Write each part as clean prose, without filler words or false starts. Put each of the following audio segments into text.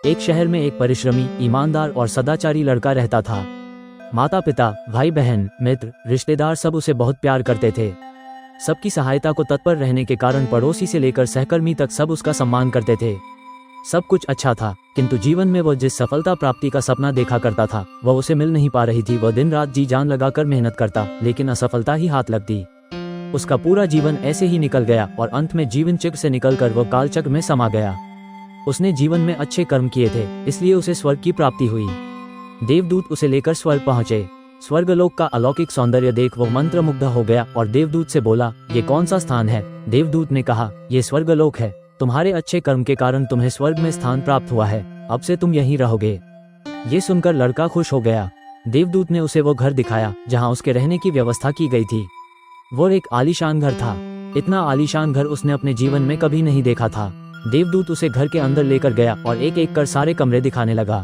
एक शहर में एक परिश्रमी, ईमानदार और सदाचारी लड़का रहता था। माता पिता, भाई बहन, मित्र, रिश्तेदार सब उसे बहुत प्यार करते थे। सबकी सहायता को तत्पर रहने के कारण पड़ोसी से लेकर सहकर्मी तक सब उसका सम्मान करते थे। सब कुछ अच्छा था, किंतु जीवन में वो जिस सफलता प्राप्ति का सपना देखा करता था वह उसे मिल नहीं पा रही थी। वह दिन रात जी जान लगाकर मेहनत करता, लेकिन असफलता ही हाथ लगती। उसका पूरा जीवन ऐसे ही निकल गया और अंत में जीवन चक्र से निकलकर वो कालचक्र में समा गया। उसने जीवन में अच्छे कर्म किए थे, इसलिए उसे स्वर्ग की प्राप्ति हुई। देवदूत उसे लेकर स्वर्ग पहुंचे। स्वर्गलोक का अलौकिक सौंदर्य देख वो मंत्रमुग्ध हो गया और देवदूत से बोला, ये कौन सा स्थान है? देवदूत ने कहा, ये स्वर्गलोक है। तुम्हारे अच्छे कर्म के कारण तुम्हें स्वर्ग में स्थान प्राप्त हुआ है, अब से तुम यहीं रहोगे। ये सुनकर लड़का खुश हो गया। देवदूत ने उसे वो घर दिखाया जहाँ उसके रहने की व्यवस्था की गई थी। वो एक आलीशान घर था। इतना आलीशान घर उसने अपने जीवन में कभी नहीं देखा था। देवदूत उसे घर के अंदर लेकर गया और एक एक कर सारे कमरे दिखाने लगा।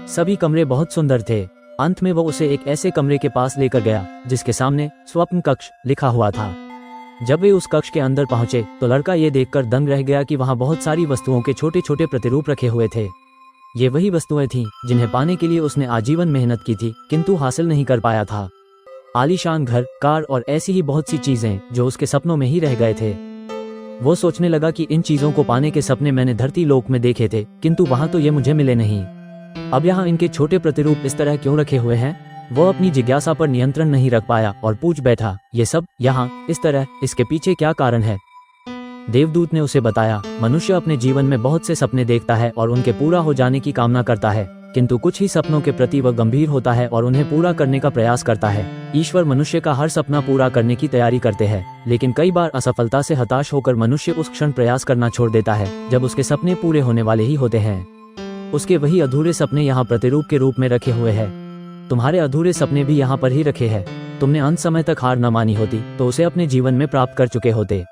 सभी कमरे बहुत सुंदर थे। अंत में वो उसे एक ऐसे कमरे के पास लेकर गया जिसके सामने स्वप्न कक्ष लिखा हुआ था। जब वे उस कक्ष के अंदर पहुंचे तो लड़का ये देखकर दंग रह गया कि वहां बहुत सारी वस्तुओं के छोटे छोटे प्रतिरूप रखे हुए थे। ये वही वस्तुएं थीं जिन्हें पाने के लिए उसने आजीवन मेहनत की थी, किंतु हासिल नहीं कर पाया था। आलीशान घर, कार और ऐसी ही बहुत सी चीजें जो उसके सपनों में ही रह गए थे। वो सोचने लगा कि इन चीजों को पाने के सपने मैंने धरती लोक में देखे थे, किंतु वहां तो ये मुझे मिले नहीं। अब यहाँ इनके छोटे प्रतिरूप इस तरह क्यों रखे हुए हैं? वो अपनी जिज्ञासा पर नियंत्रण नहीं रख पाया और पूछ बैठा, ये सब यहाँ इस तरह, इसके पीछे क्या कारण है? देवदूत ने उसे बताया, मनुष्य अपने जीवन में बहुत से सपने देखता है और उनके पूरा हो जाने की कामना करता है, किंतु कुछ ही सपनों के प्रति वह गंभीर होता है और उन्हें पूरा करने का प्रयास करता है। ईश्वर मनुष्य का हर सपना पूरा करने की तैयारी करते हैं, लेकिन कई बार असफलता से हताश होकर मनुष्य उस क्षण प्रयास करना छोड़ देता है जब उसके सपने पूरे होने वाले ही होते हैं। उसके वही अधूरे सपने यहाँ प्रतिरूप के रूप में रखे हुए हैं। तुम्हारे अधूरे सपने भी यहाँ पर ही रखे हैं। तुमने अंत समय तक हार न मानी होती तो उसे अपने जीवन में प्राप्त कर चुके होते।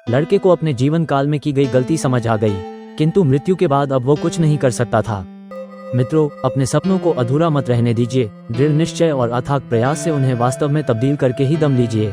लड़के को अपने जीवन काल में की गई गलती समझ आ गई, किंतु मृत्यु के बाद अब वो कुछ नहीं कर सकता था। मित्रों, अपने सपनों को अधूरा मत रहने दीजिए। दृढ़ निश्चय और अथाक प्रयास से उन्हें वास्तव में तब्दील करके ही दम लीजिए।